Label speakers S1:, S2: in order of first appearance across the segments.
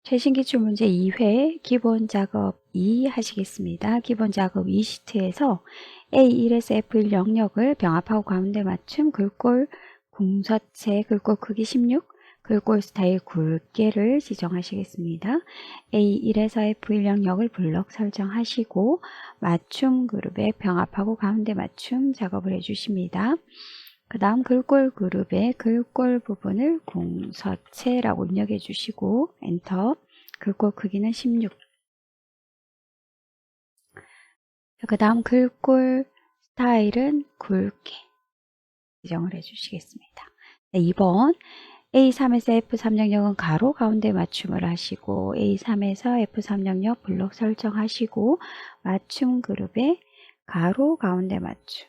S1: 최신 기출문제 2회 기본 작업 2 하시겠습니다. 기본 작업 2 시트에서 A1에서 F1 영역을 병합하고 가운데 맞춤 글꼴 궁서체 글꼴 크기 16 글꼴 스타일 굵게를 지정하시겠습니다. A1에서 F1 영역을 블럭 설정하시고 맞춤 그룹에 병합하고 가운데 맞춤 작업을 해주십니다. 그 다음 글꼴 그룹의 글꼴 부분을 궁서체라고 입력해 주시고 엔터. 글꼴 크기는 16. 그 다음 글꼴 스타일은 굵게 지정을 해 주시겠습니다. 네, 2번 A3에서 F3 영역은 가로 가운데 맞춤을 하시고 A3에서 F3 영역 블록 설정하시고 맞춤 그룹에 가로 가운데 맞춤.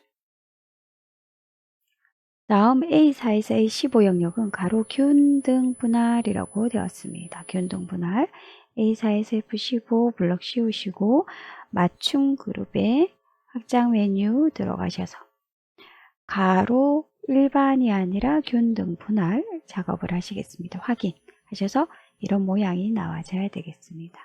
S1: 다음 A4에서 A15 영역은 가로 균등 분할이라고 되었습니다. 균등 분할. A4에서 F15 블럭 씌우시고 맞춤 그룹에 확장 메뉴 들어가셔서 가로 일반이 아니라 균등 분할 작업을 하시겠습니다. 확인하셔서 이런 모양이 나와줘야 되겠습니다.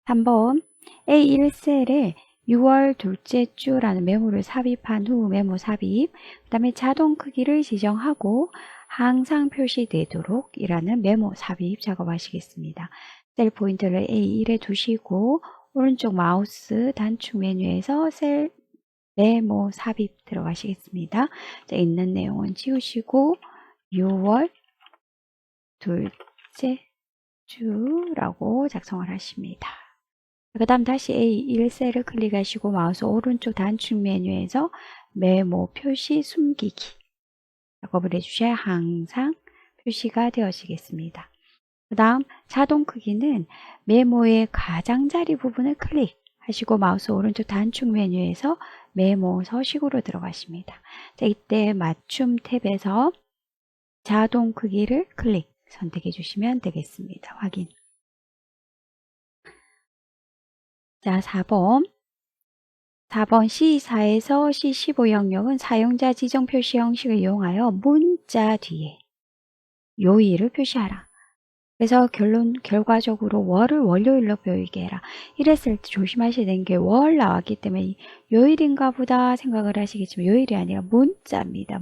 S1: 3번 A1셀에 6월 둘째 주라는 메모를 삽입한 후 메모 삽입, 그 다음에 자동 크기를 지정하고 항상 표시되도록 이라는 메모 삽입 작업하시겠습니다. 셀 포인터를 A1에 두시고 오른쪽 마우스 단축 메뉴에서 셀 메모 삽입 들어가시겠습니다. 자, 있는 내용은 지우시고 6월 둘째 주라고 작성을 하십니다. 그 다음 다시 A1셀을 클릭하시고 마우스 오른쪽 단축 메뉴에서 메모 표시 숨기기 작업을 해주셔야 항상 표시가 되어지겠습니다. 그 다음 자동 크기는 메모의 가장자리 부분을 클릭하시고 마우스 오른쪽 단축 메뉴에서 메모 서식으로 들어가십니다. 자, 이때 맞춤 탭에서 자동 크기를 클릭 선택해 주시면 되겠습니다. 확인. 자, 4번 C4에서 C15 영역은 사용자 지정 표시 형식을 이용하여 문자 뒤에 요일을 표시하라. 그래서 결과적으로 월을 월요일로 보이게 해라. 이랬을 때 조심하셔야 되는 게 월 나왔기 때문에 요일인가 보다 생각을 하시겠지만 요일이 아니라 문자입니다.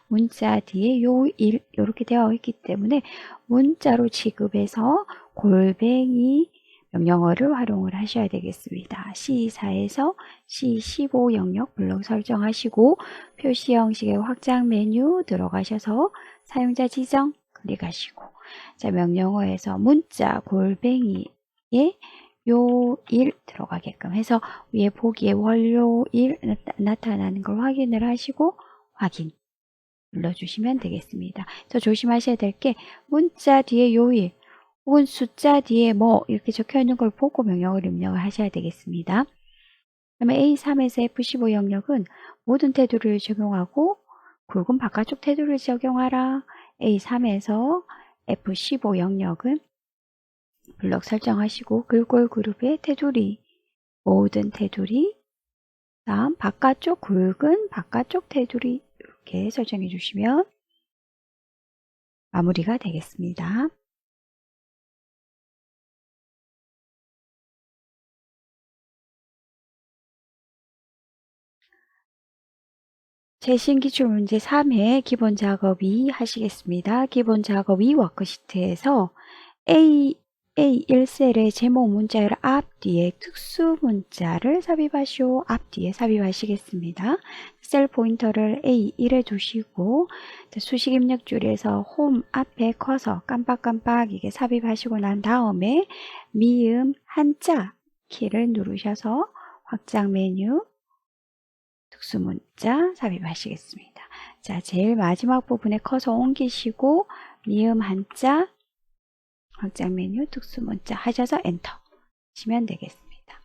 S1: 문자 뒤에 요일 이렇게 되어 있기 때문에 문자로 취급해서 골뱅이 명령어를 활용을 하셔야 되겠습니다. C4에서 C15 영역 블록 설정하시고 표시 형식의 확장 메뉴 들어가셔서 사용자 지정 클릭하시고 자, 명령어에서 문자 골뱅이에 요일 들어가게끔 해서 위에 보기에 월요일 나타나는 걸 확인을 하시고 확인 눌러주시면 되겠습니다. 저 조심하셔야 될 게 문자 뒤에 요일 혹은 숫자 뒤에 뭐 이렇게 적혀 있는 걸 보고 명령어를 입력을 하셔야 되겠습니다. 그다음에 A3에서 F15 영역은 모든 테두리를 적용하고 굵은 바깥쪽 테두리를 적용하라. A3에서 F15 영역은 블럭 설정하시고 글꼴 그룹의 테두리, 모든 테두리, 다음 바깥쪽 굵은 바깥쪽 테두리 이렇게 설정해 주시면 마무리가 되겠습니다. 최신 기출문제 3회 기본 작업 2 하시겠습니다. 기본 작업 2 워크시트에서 A1셀의 제목 문자열 앞뒤에 특수 문자를 삽입하시오. 앞뒤에 삽입하시겠습니다. 셀 포인터를 A1에 두시고 수식 입력 줄에서 홈 앞에 커서 깜빡깜빡 이게 삽입하시고 난 다음에 미음 한자 키를 누르셔서 확장 메뉴 특수문자 삽입하시겠습니다. 자, 제일 마지막 부분에 커서 옮기시고 미음 한자 확장 메뉴 특수문자 하셔서 엔터 하시면 되겠습니다.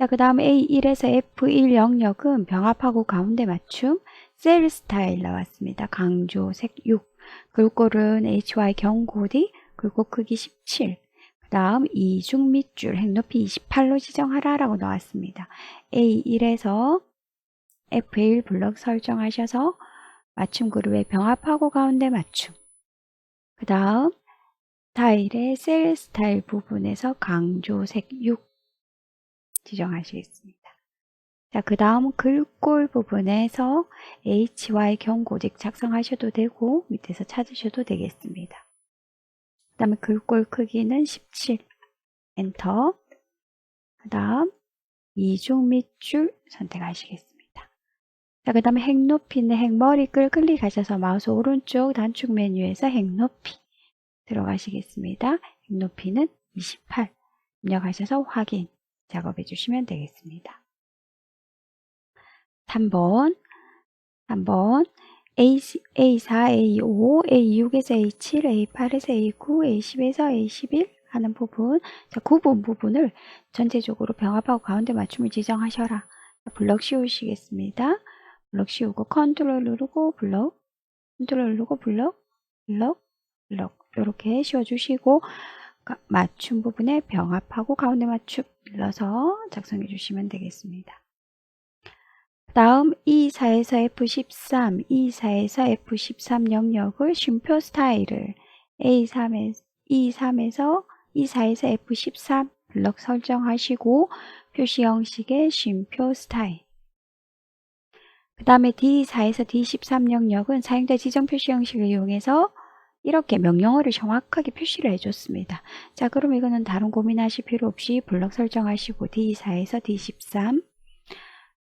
S1: 자, 그 다음 A1에서 F1 영역은 병합하고 가운데 맞춤 셀 스타일 나왔습니다. 강조 색 6, 글꼴은 HY 경고디, 글꼴 크기 17, 그 다음 이중 밑줄 행높이 28로 지정하라 라고 나왔습니다. A1에서 F1 블럭 설정하셔서 맞춤 그룹에 병합하고 가운데 맞춤. 그 다음 스타일의 셀 스타일 부분에서 강조색 6 지정하시겠습니다. 자, 그 다음 글꼴 부분에서 HY 경고직 작성하셔도 되고 밑에서 찾으셔도 되겠습니다. 그 다음에 글꼴 크기는 17 엔터. 그 다음 이중 밑줄 선택하시겠습니다. 자, 그 다음에 행높이는 행머리글 클릭하셔서 마우스 오른쪽 단축 메뉴에서 행높이 들어가시겠습니다. 행높이는 28 입력하셔서 확인 작업해 주시면 되겠습니다. 3번 A4, A5, A6에서 A7, A8에서 A9, A10에서 A11 하는 부분, 자, 구분 부분을 전체적으로 병합하고 가운데 맞춤을 지정하셔라. 블럭 씌우시겠습니다. 블럭 씌우고 컨트롤 누르고 블럭, 컨트롤 누르고 블럭, 블럭, 블럭 이렇게 씌워주시고 맞춤 부분에 병합하고 가운데 맞춤 눌러서 작성해 주시면 되겠습니다. 다음 E4에서 F13, E4에서 F13 영역을 쉼표 스타일을 E3에서 E4에서 F13 블럭 설정하시고 표시 형식의 쉼표 스타일. 그 다음에 D4에서 D13 영역은 사용자 지정 표시 형식을 이용해서 이렇게 명령어를 정확하게 표시를 해줬습니다. 자, 그럼 이거는 다른 고민하실 필요 없이 블럭 설정하시고 D4에서 D13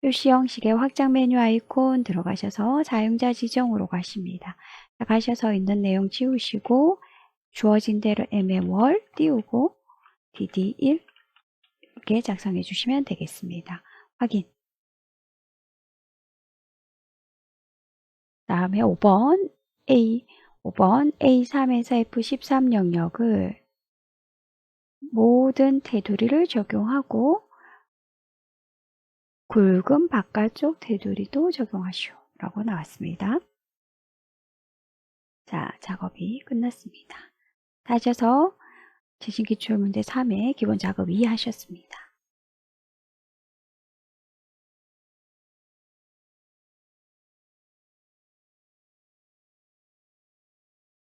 S1: 표시 형식의 확장 메뉴 아이콘 들어가셔서 사용자 지정으로 가십니다. 자, 가셔서 있는 내용 지우시고 주어진 대로 MM월 띄우고 DD1 이렇게 작성해 주시면 되겠습니다. 확인. 다음에 5번 A3에서 F13 영역을 모든 테두리를 적용하고 굵은 바깥쪽 테두리도 적용하시오 라고 나왔습니다. 자, 작업이 끝났습니다. 다셔서 지식기출문제 3의 기본 작업 2 하셨습니다.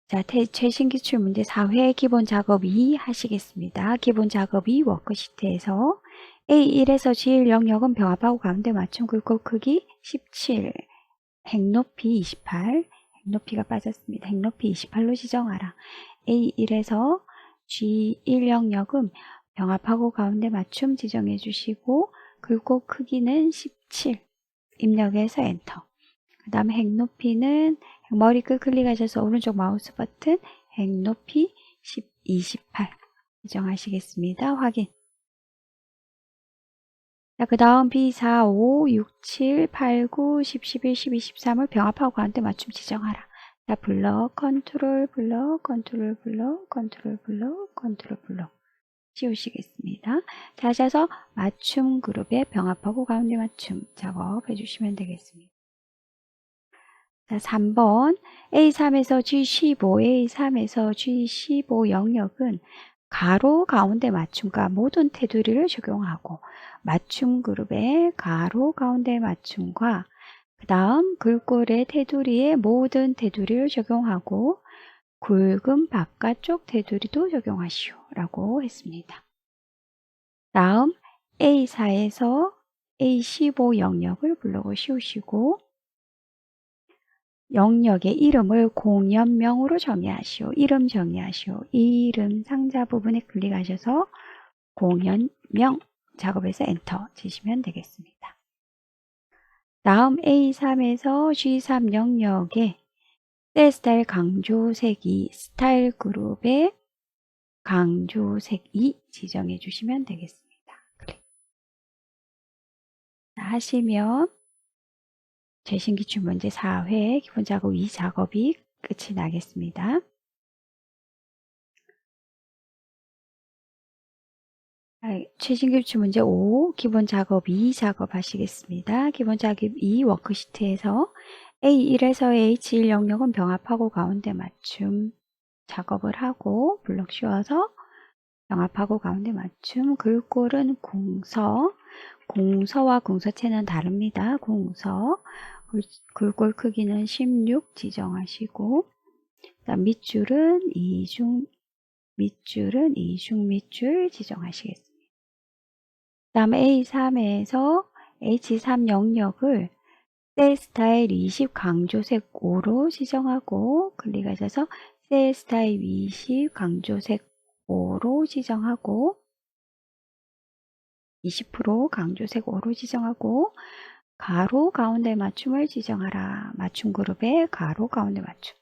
S1: 자, 최신기출문제 4회 기본 작업 2 하시겠습니다. 기본 작업 2 워크시트에서 A1에서 G1 영역은 병합하고 가운데 맞춤 글꼴 크기 17, 행높이 28, 행높이가 빠졌습니다. 행높이 28로 지정하라. A1에서 G1 영역은 병합하고 가운데 맞춤 지정해 주시고 글꼴 크기는 17 입력해서 엔터. 그 다음에 행높이는 머리끝 클릭하셔서 오른쪽 마우스 버튼 행높이 28 지정하시겠습니다. 확인. 자, 그 다음 B4, 5, 6, 7, 8, 9, 10, 11, 12, 13을 병합하고 가운데 맞춤 지정하라. 자, 블럭, 컨트롤 블럭, 컨트롤 블럭, 컨트롤 블럭, 컨트롤 블럭 씌우시겠습니다. 자, 하셔서 맞춤 그룹에 병합하고 가운데 맞춤 작업해 주시면 되겠습니다. 자, 3번 A3에서 G15, A3에서 G15 영역은 가로 가운데 맞춤과 모든 테두리를 적용하고 맞춤 그룹의 가로 가운데 맞춤과 그 다음 글꼴의 테두리의 모든 테두리를 적용하고 굵은 바깥쪽 테두리도 적용하시오 라고 했습니다. 다음 A4에서 A15 영역을 블록을 씌우시고 영역의 이름을 공연명으로 정의하시오. 이름 정의하시오. 이름 상자 부분에 클릭하셔서 공연명 작업해서 엔터 치시면 되겠습니다. 다음 A3에서 G3 영역에 셀 스타일 강조색 2 스타일 그룹의 강조색 2 지정해 주시면 되겠습니다. 클릭. 자, 하시면 최신기출문제 4회 기본작업 2 작업이 끝이 나겠습니다. 최신기출문제 5 기본작업 2 작업하시겠습니다. 기본작업 2 워크시트에서 A1에서 H1 영역은 병합하고 가운데 맞춤 작업을 하고 블럭 씌워서 병합하고 가운데 맞춤 글꼴은 공서와 궁서체는 다릅니다. 공서 글꼴 크기는 16 지정하시고 그다음 밑줄은 이중 밑줄은 이중 밑줄 지정하시겠습니다. 그 다음 A3에서 H3 영역을 셀 스타일 20 강조색 5로 지정하고 클릭하셔서 셀 스타일 20 강조색 5로 지정하고 20% 강조색 5로 지정하고 가로 가운데 맞춤을 지정하라. 맞춤 그룹의 가로 가운데 맞춤.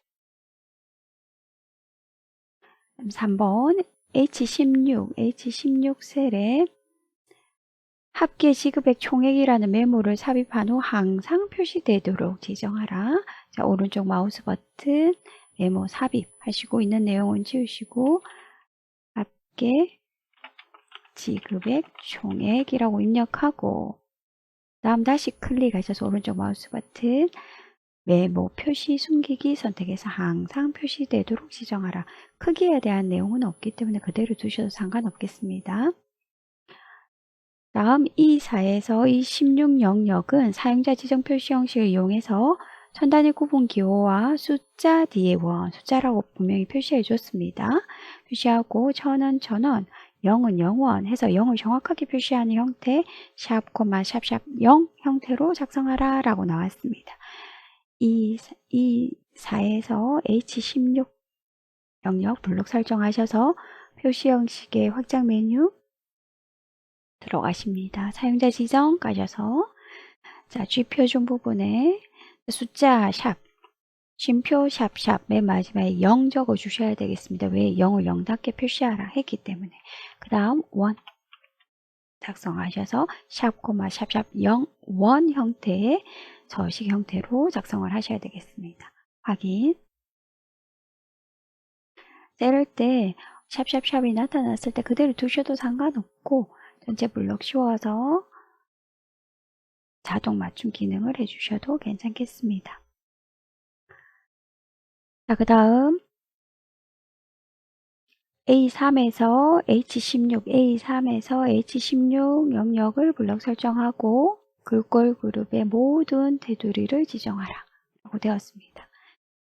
S1: 3번 H16 셀에 합계 지급액 총액이라는 메모를 삽입한 후 항상 표시되도록 지정하라. 자, 오른쪽 마우스 버튼 메모 삽입하시고 있는 내용은 지우시고 합계 지급액 총액이라고 입력하고 다음 다시 클릭하셔서 오른쪽 마우스 버튼 메모 표시 숨기기 선택해서 항상 표시되도록 지정하라. 크기에 대한 내용은 없기 때문에 그대로 두셔도 상관없겠습니다. 다음 E4에서 이 16 영역은 사용자 지정 표시 형식을 이용해서 천 단위 구분 기호와 숫자 뒤에 원, 숫자라고 분명히 표시해 줬습니다. 표시하고 1000원, 1000원, 0은 0원 해서 0을 정확하게 표시하는 형태 샵, 샵샵 0 형태로 작성하라 라고 나왔습니다. E4에서 H16 영역 블록 설정하셔서 표시 형식의 확장 메뉴 들어가십니다. 사용자 지정 까셔서 자, G표준 부분에 숫자 샵, 쉼표 샵샵 맨 마지막에 0 적어 주셔야 되겠습니다. 왜 0을 0답게 표시하라 했기 때문에. 그 다음 원 작성하셔서 샵, 샵샵 0, 원 형태의 서식 형태로 작성을 하셔야 되겠습니다. 확인. 셀을 때 샵샵샵이 나타났을 때 그대로 두셔도 상관없고 전체 블록 씌워서 자동 맞춤 기능을 해주셔도 괜찮겠습니다. 자, 그 다음 A3에서 H16 영역을 블록 설정하고 글꼴 그룹의 모든 테두리를 지정하라 라고 되었습니다.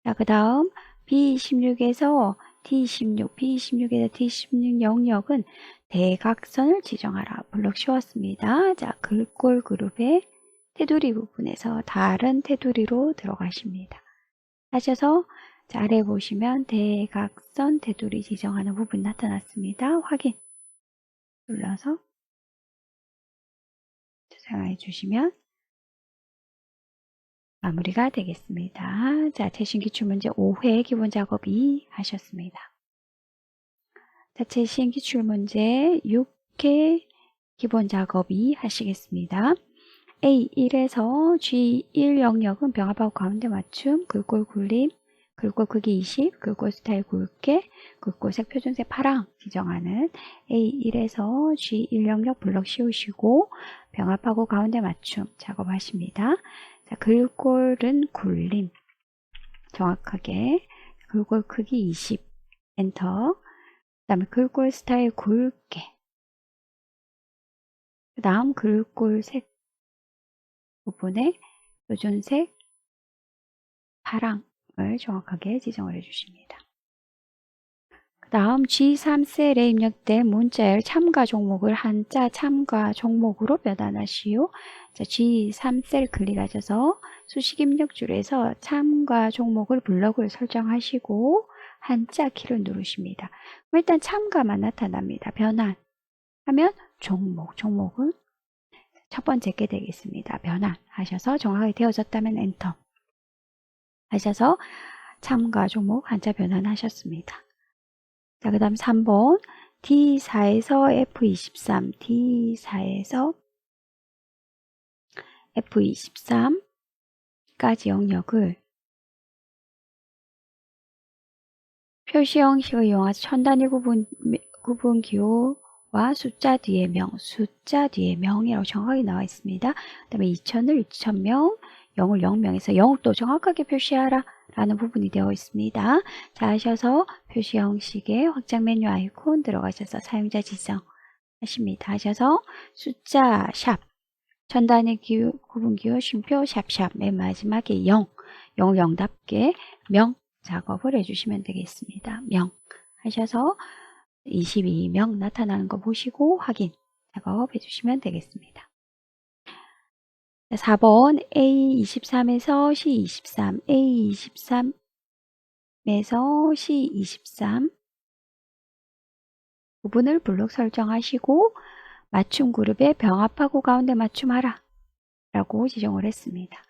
S1: 자, 그 다음 B16에서 B16에서 D16 영역은 대각선을 지정하라. 블록 씌웠습니다. 자, 글꼴 그룹의 테두리 부분에서 다른 테두리로 들어가십니다. 하셔서 자, 아래 보시면 대각선 테두리 지정하는 부분 나타났습니다. 확인 눌러서 사용해 주시면 마무리가 되겠습니다. 자, 최신 기출문제 5회 기본 작업 2 하셨습니다. 자, 최신 기출문제 6회 기본 작업 2 하시겠습니다. A1에서 G1 영역은 병합하고 가운데 맞춤, 글꼴 굴림, 글꼴 크기 20, 글꼴 스타일 굵게, 글꼴색 표준색 파랑 지정하는 A1에서 G1 영역 블록 씌우시고 병합하고 가운데 맞춤 작업하십니다. 자, 글꼴은 굴림 정확하게 글꼴 크기 20 엔터. 그 다음에 글꼴 스타일 굵게, 그 다음 글꼴 색 부분에 표준색 파랑을 정확하게 지정을 해주십니다. 그 다음 G3셀에 입력된 문자열 참가 종목을 한자 참가 종목으로 변환하시오. 자, G3셀 클릭하셔서 수식 입력줄에서 참가 종목을 블럭을 설정하시고 한자 키를 누르십니다. 일단 참가만 나타납니다. 변환하면 종목은 첫 번째 게 되겠습니다. 변환하셔서 정확하게 되어졌다면 엔터 하셔서 참가 종목 한자 변환하셨습니다. 자, 그 다음 3번 D4에서 F23 D4에서 F23까지 영역을 표시 형식을 이용해서 천 단위 구분 기호와 숫자 뒤에 명이라고 정확하게 나와 있습니다. 그 다음에 2000을 2000명, 0을 0명에서 0을 또 정확하게 표시하라 라는 부분이 되어 있습니다. 자, 하셔서 표시 형식의 확장 메뉴 아이콘 들어가셔서 사용자 지정 하십니다. 하셔서 숫자 샵, 천 단위 구분 기호 쉼표 샵샵 맨 마지막에 0, 0을 0답게 명 작업을 해주시면 되겠습니다. 명 하셔서 22명 나타나는 거 보시고 확인 작업해 주시면 되겠습니다. 4번 A23에서 C23, A23에서 C23 부분을 블록 설정하시고 맞춤 그룹에 병합하고 가운데 맞춤하라 라고 지정을 했습니다.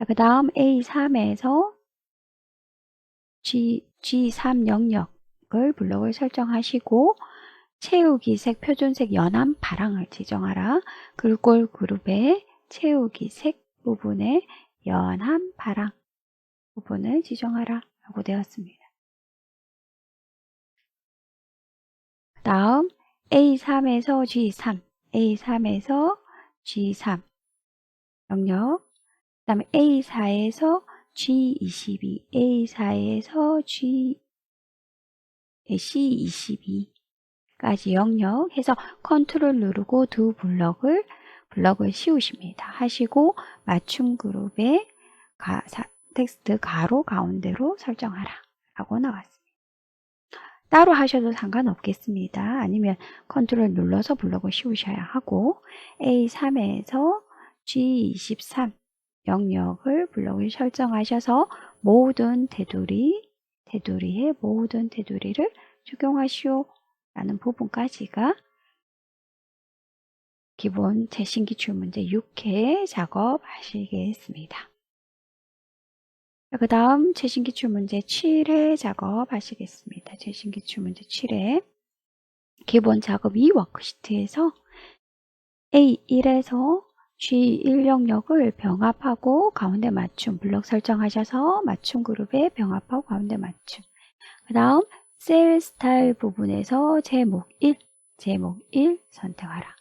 S1: 그 다음 A3에서 G3 영역을 블록을 설정하시고 채우기 색, 표준색, 연한, 파랑을 지정하라. 글꼴 그룹에 채우기 색 부분에 연한, 파랑 부분을 지정하라 라고 되었습니다. 그 다음 A3에서 G3, A3에서 G3 영역, 그 다음에 A4에서 G22, A4에서 C22까지 영역 해서 컨트롤 누르고 두 블럭을 씌우십니다. 하시고 맞춤 그룹에 텍스트 가로 가운데로 설정하라 라고 나왔습니다. 따로 하셔도 상관없겠습니다. 아니면 컨트롤 눌러서 블럭을 씌우셔야 하고 A3에서 G23 영역을 블럭을 설정하셔서 모든 테두리에 모든 테두리를 적용하시오 라는 부분까지가 기본 재신기출문제 6회 작업하시겠습니다. 그 다음 재신기출문제 7회 작업하시겠습니다. 재신기출문제 7회 기본 작업 2 워크시트에서 A1에서 G1 영역을 병합하고 가운데 맞춤 블록 설정하셔서 맞춤 그룹에 병합하고 가운데 맞춤. 그 다음 셀 스타일 부분에서 제목 1 선택하라.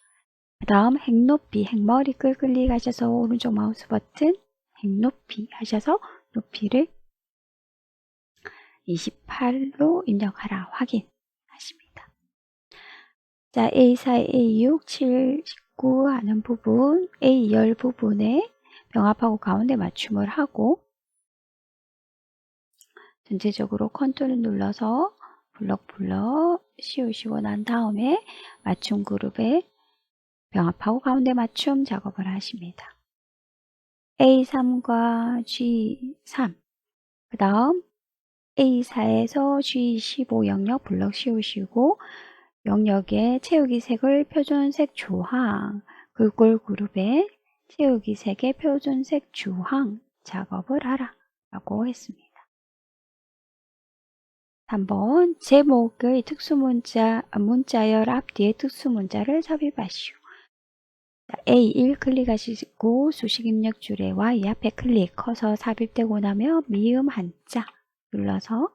S1: 그 다음 행높이, 행머리 클릭하셔서 오른쪽 마우스 버튼 행높이 하셔서 높이를 28로 입력하라 확인하십니다. 자, A4, A6, 7, 19 하는 부분, A10 부분에 병합하고 가운데 맞춤을 하고 전체적으로 컨트롤 눌러서 블럭 씌우시고 난 다음에 맞춤 그룹에 병합하고 가운데 맞춤 작업을 하십니다. A3과 G3 그 다음 A4에서 G15 영역 블럭 씌우시고 영역에 채우기 색을 표준색 주황 글꼴 그룹에 채우기 색의 표준색 주황 작업을 하라 라고 했습니다. 3번 제목의 문자열 앞뒤에 특수문자를 삽입하시오. A1 클릭하시고 수식 입력 줄에 Y 앞에 클릭 커서 삽입되고 나면 미음 한자 눌러서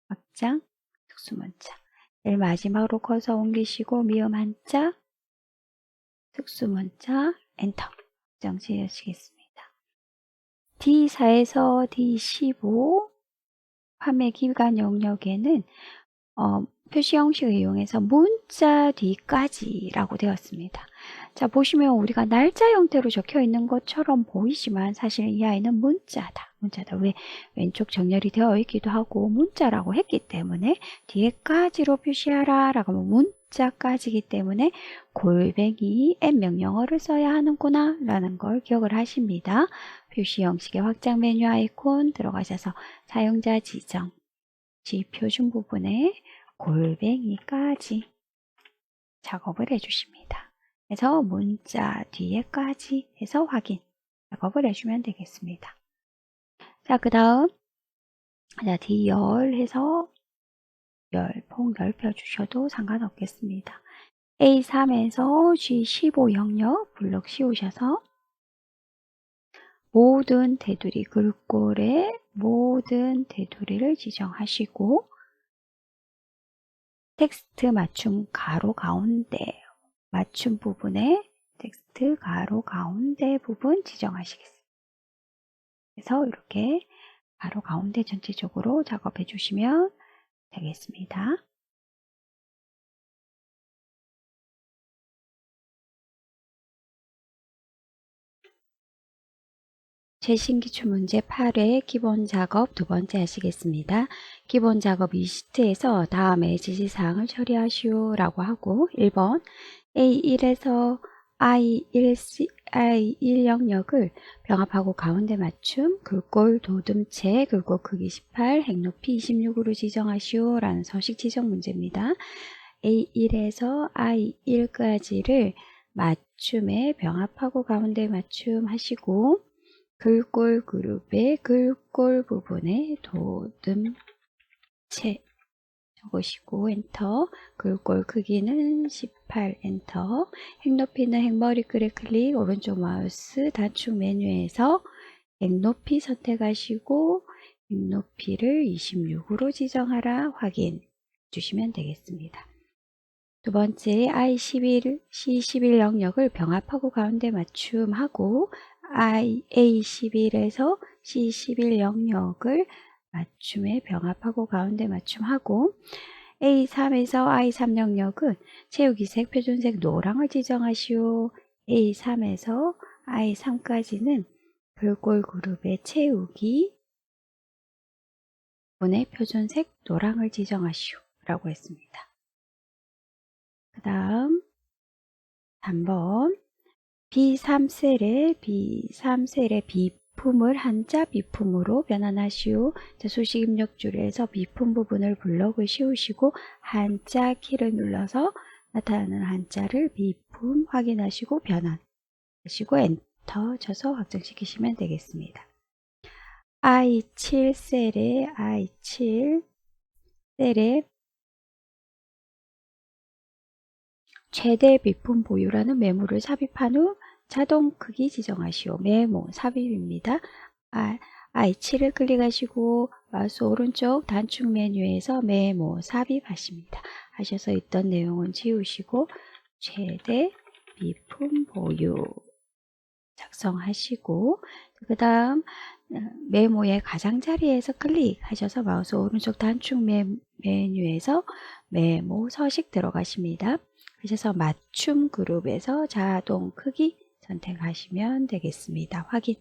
S1: 확장 특수문자 를 마지막으로 커서 옮기시고 미음 한자 특수문자 엔터 정지하시겠습니다. D4에서 D15 판매 기간 영역에는 표시 형식을 이용해서 문자 뒤까지 라고 되었습니다. 자, 보시면 우리가 날짜 형태로 적혀 있는 것처럼 보이지만 사실 이 아이는 문자다. 왜 왼쪽 정렬이 되어 있기도 하고 문자라고 했기 때문에 뒤에까지로 표시하라 라고 하면 문자까지이기 때문에 골뱅이 N명령어를 써야 하는구나 라는 걸 기억을 하십니다. 표시 형식의 확장 메뉴 아이콘 들어가셔서 사용자 지정 지표준 부분에 골뱅이까지 작업을 해주십니다. 그래서 문자 뒤에까지 해서 확인 작업을 해주면 되겠습니다. 자, 그 다음 D10 해서 폭 넓혀 주셔도 상관없겠습니다. A3에서 G15 영역 블록 씌우셔서 모든 테두리 글꼴에 모든 테두리를 지정하시고 텍스트 맞춤 가로 가운데 맞춤 부분에 텍스트 가로 가운데 부분 지정하시겠습니다. 그래서 이렇게 가로 가운데 전체적으로 작업해 주시면 되겠습니다. 최신 기출문제 8회 기본 작업 두 번째 하시겠습니다. 기본 작업 이 시트에서 다음의 지시사항을 처리하시오 라고 하고 1번 A1에서 I1 영역을 병합하고 가운데 맞춤, 글꼴 도듬체, 글꼴 크기 18, 행높이 26으로 지정하시오 라는 서식 지정 문제입니다. A1에서 I1까지를 맞춤에 병합하고 가운데 맞춤 하시고 글꼴 그룹의 글꼴 부분에 도듬체 적으시고 엔터, 글꼴 크기는 18 엔터, 행높이는 행머리글에 클릭, 오른쪽 마우스 단축 메뉴에서 행높이 선택하시고 행높이를 26으로 지정하라 확인 주시면 되겠습니다. 두 번째 I11, C11 영역을 병합하고 가운데 맞춤하고 A11에서 C11 영역을 맞춤에 병합하고 가운데 맞춤하고 A3에서 I3 영역은 채우기색, 표준색, 노랑을 지정하시오. A3에서 I3까지는 글꼴 그룹의 채우기 분의 표준색, 노랑을 지정하시오 라고 했습니다. 그 다음 3번 B3셀의 비품을 한자 비품으로 변환하시오. 수식 입력줄에서 비품 부분을 블럭을 씌우시고 한자 키를 눌러서 나타나는 한자를 비품 확인하시고 변환하시고 엔터 쳐서 확정시키시면 되겠습니다. I7셀의 최대 비품 보유라는 메모를 삽입한 후 자동 크기 지정하시오. 메모 삽입입니다. I7을 클릭하시고 마우스 오른쪽 단축 메뉴에서 메모 삽입하십니다. 하셔서 있던 내용은 지우시고 최대 비품 보유 작성하시고 그 다음 메모의 가장자리에서 클릭하셔서 마우스 오른쪽 단축 메뉴에서 메모 서식 들어가십니다. 하셔서 맞춤 그룹에서 자동 크기 선택하시면 되겠습니다. 확인.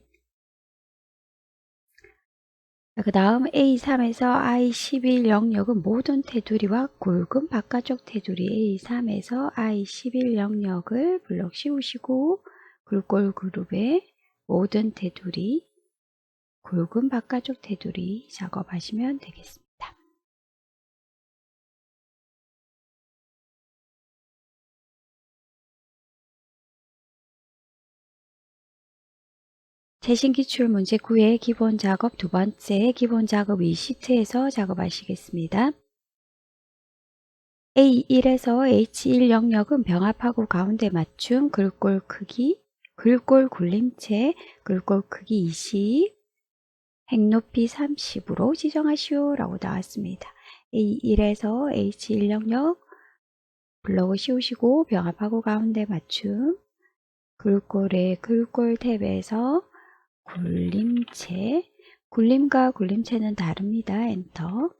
S1: 그 다음 A3에서 I11 영역은 모든 테두리와 굵은 바깥쪽 테두리 A3에서 I11 영역을 블럭 씌우시고 글꼴 그룹의 모든 테두리, 굵은 바깥쪽 테두리 작업하시면 되겠습니다. 최신 기출 문제 9의 기본 작업 두 번째 기본 작업 이 시트에서 작업하시겠습니다. A1에서 H1 영역은 병합하고 가운데 맞춤, 글꼴 크기, 글꼴 굴림체, 글꼴 크기 20, 행높이 30으로 지정하시오 라고 나왔습니다. A1에서 H1 영역 블럭을 씌우시고 병합하고 가운데 맞춤, 글꼴의 글꼴 탭에서 굴림체, 굴림과 굴림체는 다릅니다. 엔터,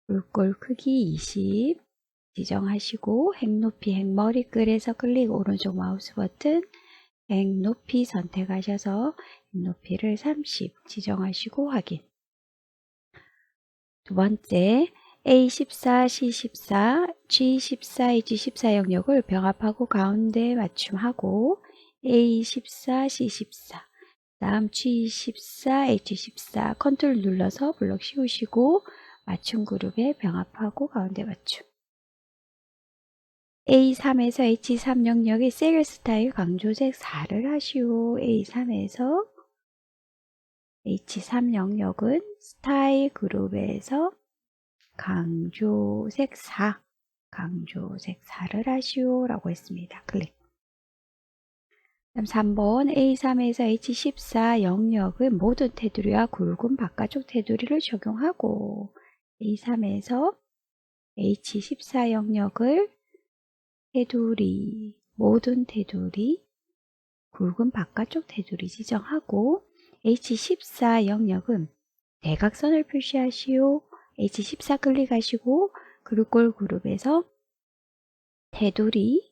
S1: 글꼴 크기 20 지정하시고 행높이 행머리글에서 클릭 오른쪽 마우스 버튼 행높이 선택하셔서 행높이를 30 지정하시고 확인. 두 번째 A14, C14, G14, H14 영역을 병합하고 가운데 맞춤하고 A14, C14 다음 G14, H14 컨트롤 눌러서 블럭 씌우시고 맞춤 그룹에 병합하고 가운데 맞춤. A3에서 H3 영역의 셀 스타일 강조색 4를 하시오. A3에서 H3 영역은 스타일 그룹에서 강조색 4를 하시오 라고 했습니다. 클릭. 다음 3번 A3에서 H14 영역은 모든 테두리와 굵은 바깥쪽 테두리를 적용하고 A3에서 H14 영역을 테두리, 모든 테두리, 굵은 바깥쪽 테두리 지정하고 H14 영역은 대각선을 표시하시오. H14 클릭하시고 글꼴 그룹에서 테두리,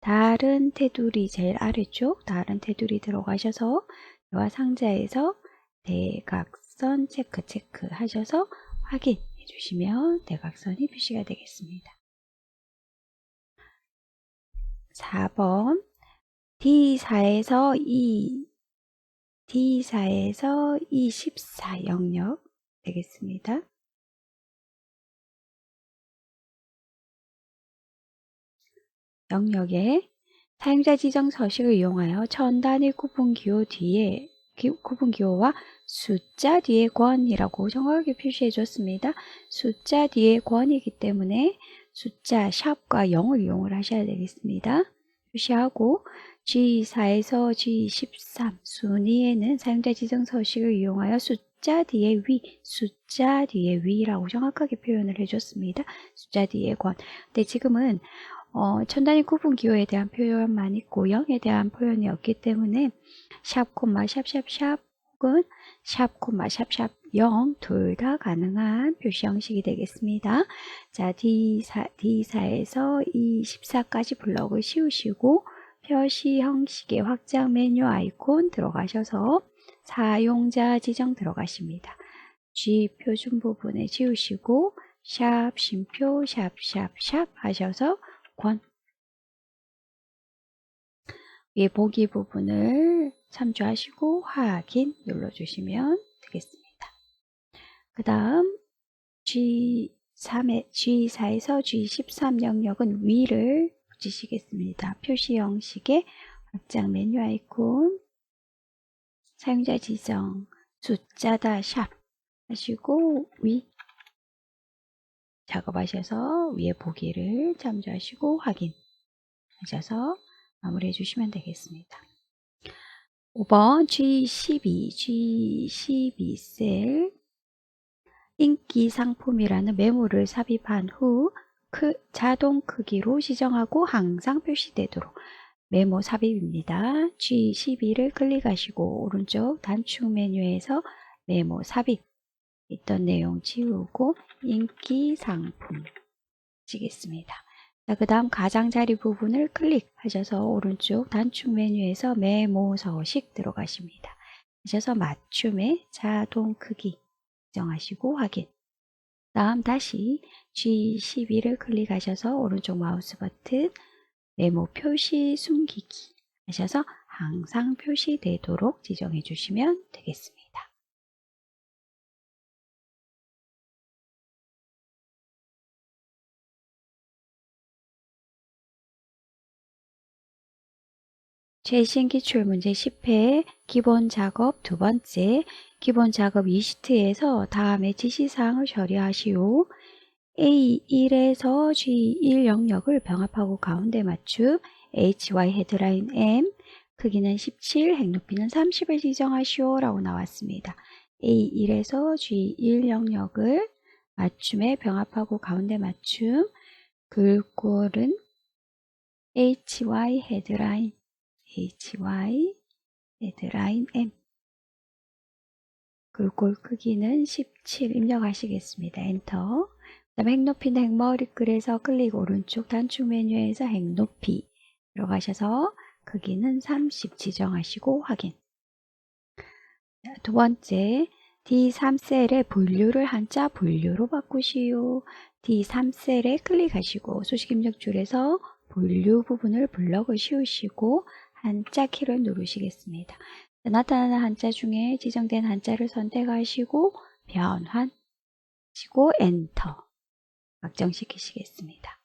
S1: 다른 테두리 제일 아래쪽 다른 테두리 들어가셔서 대화 상자에서 대각선 체크 하셔서 확인해 주시면 대각선이 표시가 되겠습니다. 4번 D4에서 E14 영역 되겠습니다. 영역에 사용자 지정 서식을 이용하여 천 단위 구분기호 뒤에 구분기호와 숫자 뒤에 권이라고 정확하게 표시해 줬습니다. 숫자 뒤에 권이기 때문에 숫자 샵과 0을 이용을 하셔야 되겠습니다. 표시하고 G4에서 G13 순위에는 사용자 지정 서식을 이용하여 숫자 뒤에 위라고 정확하게 표현을 해줬습니다. 숫자 뒤에 권. 근데 지금은 천단위 구분 기호에 대한 표현만 있고 0에 대한 표현이 없기 때문에 샵, 콤마, 샵 혹은 샵, 콤마, 샵 0 둘 다 가능한 표시 형식이 되겠습니다. 자, D4에서 E14까지 블럭을 씌우시고 표시 형식의 확장 메뉴 아이콘 들어가셔서 사용자 지정 들어가십니다. G 표준 부분에 지우시고 샵, 쉼표, 샵 하셔서 권 위에 보기 부분을 참조하시고 확인 눌러주시면 되겠습니다. 그 다음 G4에서 G13 영역은 위를 붙이시겠습니다. 표시 형식의 확장 메뉴 아이콘 사용자 지정 숫자다 샵 하시고 위 작업하셔서 위에 보기를 참조하시고 확인 하셔서 마무리해 주시면 되겠습니다. 5번 G12 셀 인기 상품이라는 메모를 삽입한 후 자동 크기로 지정하고 항상 표시되도록 메모 삽입입니다. G12를 클릭하시고 오른쪽 단축 메뉴에서 메모 삽입 있던 내용 지우고 인기 상품 치겠습니다. 그 다음 가장자리 부분을 클릭하셔서 오른쪽 단축 메뉴에서 메모 서식 들어가십니다. 하셔서 맞춤의 자동 크기 지정하시고 확인. 다음 다시 G12를 클릭하셔서 오른쪽 마우스 버튼 메모 표시 숨기기 하셔서 항상 표시되도록 지정해 주시면 되겠습니다. 최신 기출문제 10회 기본 작업 두 번째 기본 작업 2시트에서 다음의 지시사항을 처리하시오. A1에서 G1 영역을 병합하고 가운데 맞춤 HY 헤드라인 M 크기는 17, 행높이는 30을 지정하시오 라고 나왔습니다. A1에서 G1 영역을 맞춤에 병합하고 가운데 맞춤 글꼴은 HY 헤드라인 M 글꼴 크기는 17 입력하시겠습니다. 엔터. 그 다음에 행높이는 행머리글에서 클릭 오른쪽 단축 메뉴에서 행높이 들어가셔서 크기는 30 지정하시고 확인. 두 번째 D3셀의 분류를 한자 분류로 바꾸시오. D3셀에 클릭하시고 수식 입력 줄에서 분류 부분을 블럭을 씌우시고 한자 키를 누르시겠습니다. 나타나는 한자 중에 지정된 한자를 선택하시고 변환하시고 엔터 확정시키시겠습니다.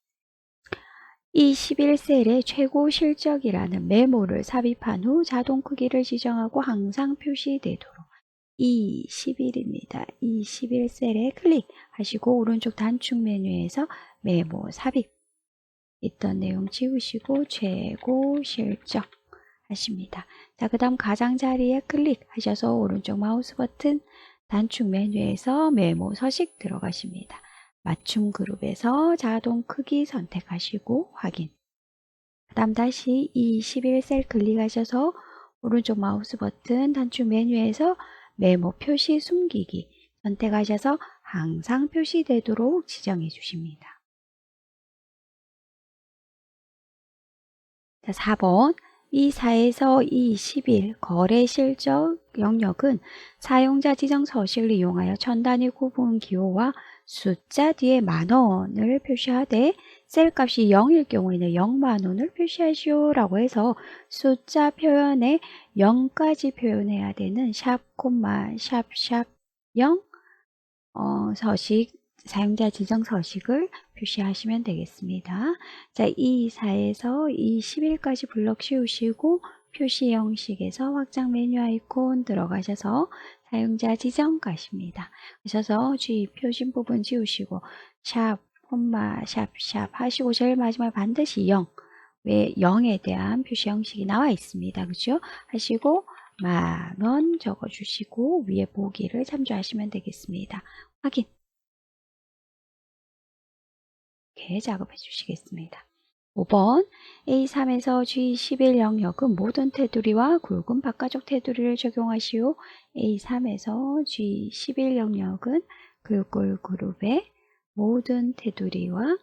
S1: 이 11셀의 최고 실적이라는 메모를 삽입한 후 자동 크기를 지정하고 항상 표시되도록 이 11입니다. 이 11셀에 클릭하시고 오른쪽 단축 메뉴에서 메모 삽입 있던 내용 지우시고 최고 실적 하십니다. 자, 그 다음 가장자리에 클릭하셔서 오른쪽 마우스 버튼 단축 메뉴에서 메모 서식 들어가십니다. 맞춤 그룹에서 자동 크기 선택하시고 확인. 그 다음 다시 이 11셀 클릭하셔서 오른쪽 마우스 버튼 단축 메뉴에서 메모 표시 숨기기 선택하셔서 항상 표시되도록 지정해 주십니다. 자, 4번 E4에서 E11 거래 실적 영역은 사용자 지정 서식을 이용하여 천 단위 구분 기호와 숫자 뒤에 만원을 표시하되 셀값이 0일 경우에는 0만원을 표시하시오 라고 해서 숫자 표현에 0까지 표현해야 되는 샵, 콤마, 샵, 0 서식, 사용자 지정 서식을 표시하시면 되겠습니다. 자, E4에서 E11까지 블럭 씌우시고 표시 형식에서 확장 메뉴 아이콘 들어가셔서 사용자 지정 가십니다. 그래서 G 표신 부분 지우시고 샵, 콤마, 샵 하시고 제일 마지막에 반드시 0. 왜 0에 대한 표시 형식이 나와 있습니다. 그죠? 하시고 만원 적어주시고 위에 보기를 참조하시면 되겠습니다. 확인. 이렇게 작업해 주시겠습니다. 5번 A3에서 G11 영역은 모든 테두리와 굵은 바깥쪽 테두리를 적용하시오. A3에서 G11 영역은 글꼴 그룹의 모든 테두리와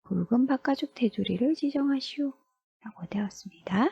S1: 굵은 바깥쪽 테두리를 지정하시오. 라고 되었습니다.